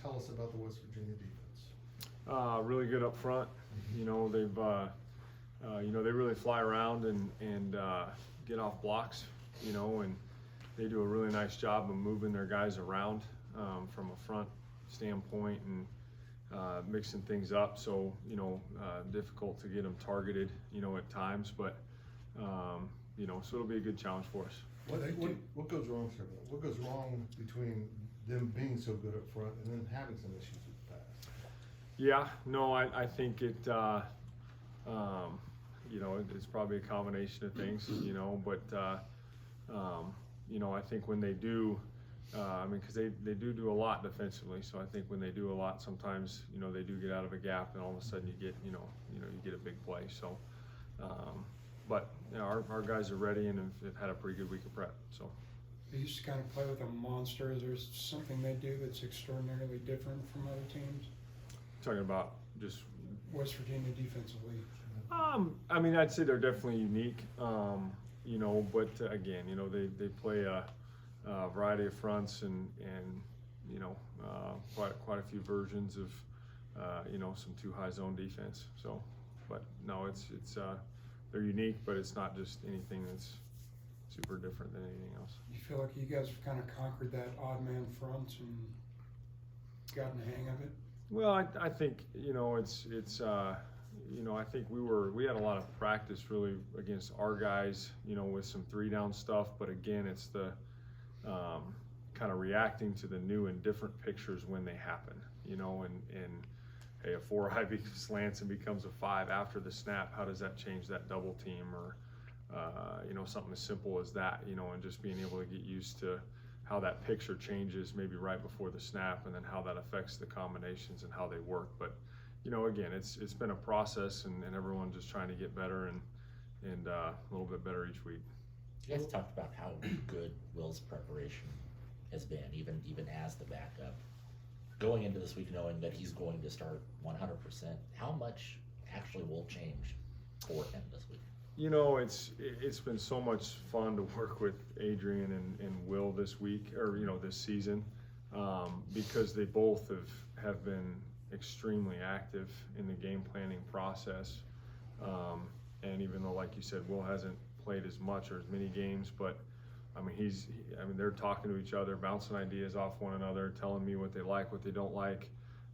tell us about the West Virginia defense? Really good up front. You know, they've they really fly around and get off blocks. You know, and they do a really nice job of moving their guys around from a front standpoint and mixing things up. So you know, difficult to get them targeted. You know, at times, but you know, so it'll be a good challenge for us. What goes wrong, sir? What goes wrong between them being so good up front and then having some issues with the pass? Yeah, no, I think it, you know, it's probably a combination of things, you know, but, you know, I think when they do, I mean, because they do a lot defensively, so I think when they do a lot, sometimes, you know, they do get out of a gap and all of a sudden you get, you get a big play, so, but, you know, our guys are ready and have had a pretty good week of prep, so. They used to kind of play with a monster. Is there something they do that's extraordinarily different from other teams? Talking about just West Virginia defensively. I mean, I'd say they're definitely unique, you know, but again, you know, they play a variety of fronts and you know, quite a few versions of, you know, some too high zone defense. So, but no, it's they're unique, but it's not just anything that's super different than anything else. You feel like you guys have kind of conquered that odd man front and gotten the hang of it? Well, I think, you know, it's you know, I think we had a lot of practice really against our guys, you know, with some 3-down stuff, but again, it's the kind of reacting to the new and different pictures when they happen, you know, and hey, a 4-eye slants and becomes a 5 after the snap, how does that change that double team, or you know, something as simple as that, you know, and just being able to get used to how that picture changes maybe right before the snap, and then how that affects the combinations and how they work. But you know, again, it's been a process, and everyone just trying to get better and a little bit better each week. You guys talked about how good Will's preparation has been, even as the backup. Going into this week knowing that he's going to start 100%, how much actually will change for him this week? You know, it's been so much fun to work with Adrian and Will this week, or you know, this season, because they both have been extremely active in the game planning process. And even though, like you said, Will hasn't played as much or as many games, but I mean, they're talking to each other, bouncing ideas off one another, telling me what they like, what they don't like,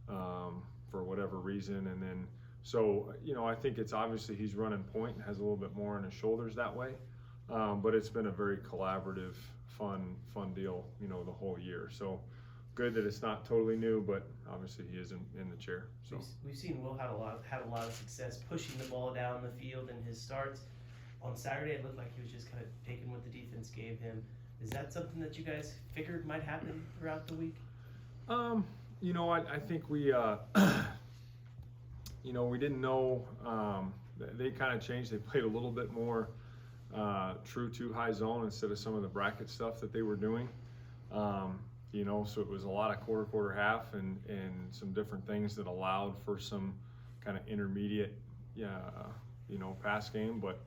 for whatever reason, and then. So, you know, I think it's obviously he's running point and has a little bit more on his shoulders that way. But it's been a very collaborative, fun deal, you know, the whole year. So good that it's not totally new, but obviously he is in the chair. So we've seen Will had a lot of success pushing the ball down the field in his starts. On Saturday, it looked like he was just kind of taking what the defense gave him. Is that something that you guys figured might happen throughout the week? You know, I think we you know, we didn't know, they kind of changed. They played a little bit more true to high zone instead of some of the bracket stuff that they were doing. You know, so it was a lot of quarter, half, and some different things that allowed for some kind of intermediate, you know, pass game. But,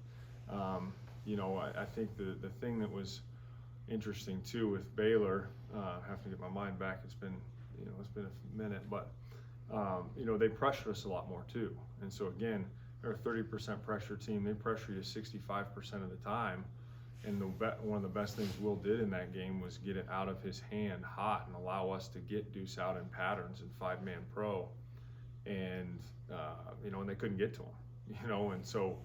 you know, I think the thing that was interesting too with Baylor, I have to get my mind back. It's been a minute, but you know, they pressure us a lot more too. And so again, they're a 30% pressure team. They pressure you 65% of the time. And one of the best things Will did in that game was get it out of his hand hot and allow us to get Deuce out in patterns in 5-man pro. And, you know, and they couldn't get to him, you know. And so,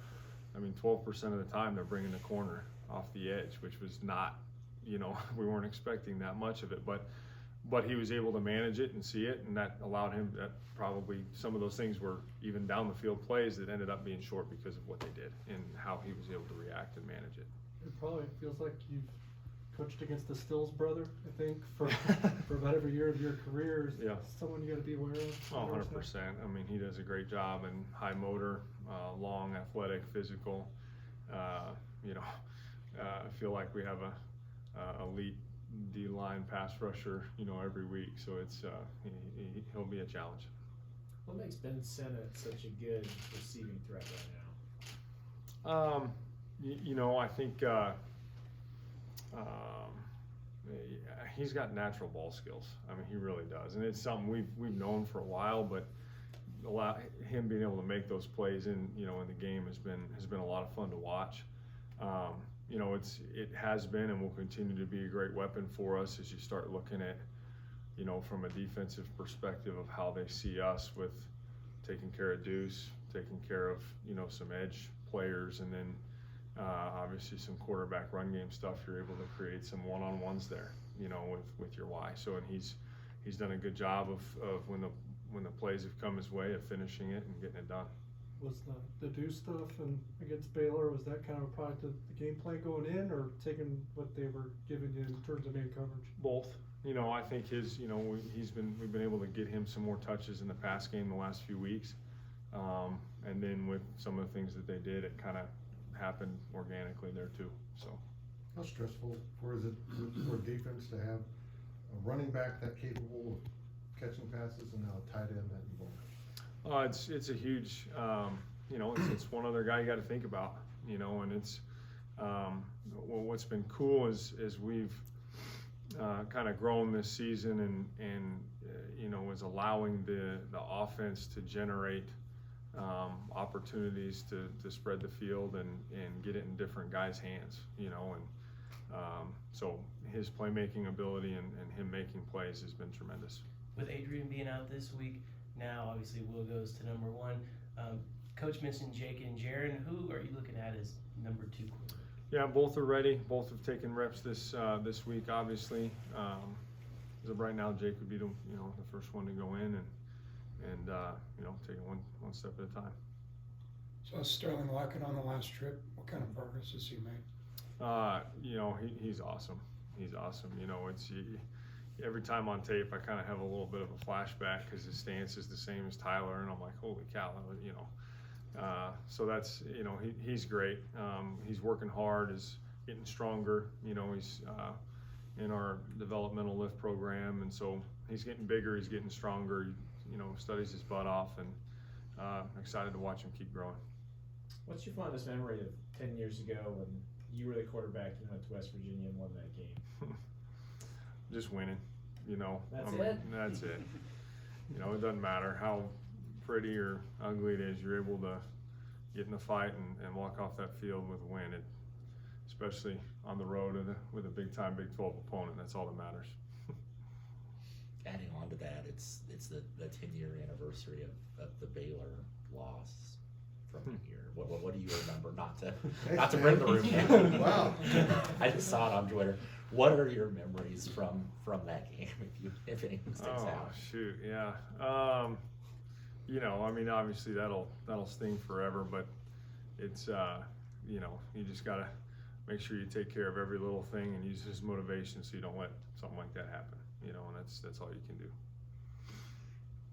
I mean, 12% of the time they're bringing the corner off the edge, which was not, you know, we weren't expecting that much of it. But he was able to manage it and see it, and that allowed him that probably some of those things were even down the field plays that ended up being short because of what they did and how he was able to react and manage it. It probably feels like you've coached against the Stills brother, I think, for about every year of your career. Yeah. Someone you got to be aware of. Oh, 100%. I mean, he does a great job, and high motor, long, athletic, physical. You know, I feel like we have a elite D-line pass rusher, you know, every week. So it's he'll be a challenge. What makes Ben Sennett such a good receiving threat right now? You know, I think he's got natural ball skills. I mean, he really does, and it's something we've known for a while. But him being able to make those plays in the game has been a lot of fun to watch. It has been and will continue to be a great weapon for us as you start looking at, from a defensive perspective of how they see us with taking care of Deuce, taking care of, some edge players, and then obviously some quarterback run game stuff. You're able to create some one-on-ones there, with your Y. So, and he's done a good job of when the plays have come his way of finishing it and getting it done. Was the Deuce stuff and against Baylor, was that kind of a product of the game plan going in, or taking what they were giving you in terms of man coverage? Both. I think we've been able to get him some more touches in the pass game the last few weeks. And then with some of the things that they did, it kind of happened organically there too. So. How stressful is it for defense to have a running back that capable of catching passes and now a tight end that you won't? It's a huge, it's one other guy you got to think about, and it's, what's been cool is we've kind of grown this season and is allowing the offense to generate opportunities to spread the field and get it in different guys' hands, so his playmaking ability and him making plays has been tremendous. With Adrian being out this week, now obviously Will goes to number 1. Coach mentioned Jake and Jaron. Who are you looking at as number 2 quarterback? Yeah, both are ready. Both have taken reps this week, obviously. As of right now, Jake would be the first one to go in and take it one step at a time. So Sterling Lockett on the last trip, what kind of progress has he made? He's awesome. He's awesome. Every time on tape, I kind of have a little bit of a flashback because his stance is the same as Tyler, and I'm like, holy cow, so that's, he's great. He's working hard, is getting stronger. He's in our developmental lift program, and so he's getting bigger, he's getting stronger, studies his butt off, and excited to watch him keep growing. What's your fondest memory of 10 years ago when you were the quarterback and went to West Virginia and won that game? Just winning, That's it? That's it. It doesn't matter how pretty or ugly it is, you're able to get in a fight and walk off that field with a win, especially on the road with a big-time Big 12 opponent. That's all that matters. Adding on to that, it's the 10-year anniversary of the Baylor loss from the year. What do you remember? Not to bring the room down. Wow. I just saw it on Twitter. What are your memories from that game, if anything sticks out? Shoot, yeah. Obviously that'll sting forever, but it's you just gotta make sure you take care of every little thing and use it as motivation so you don't let something like that happen. And that's all you can do.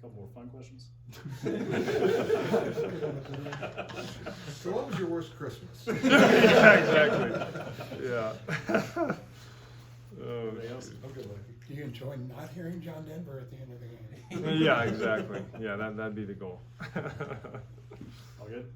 Couple more fun questions. So what was your worst Christmas? Yeah, exactly. Yeah. Oh, Okay, Mikey. Do you enjoy not hearing John Denver at the end of the game? yeah, exactly. Yeah, that'd be the goal. All good?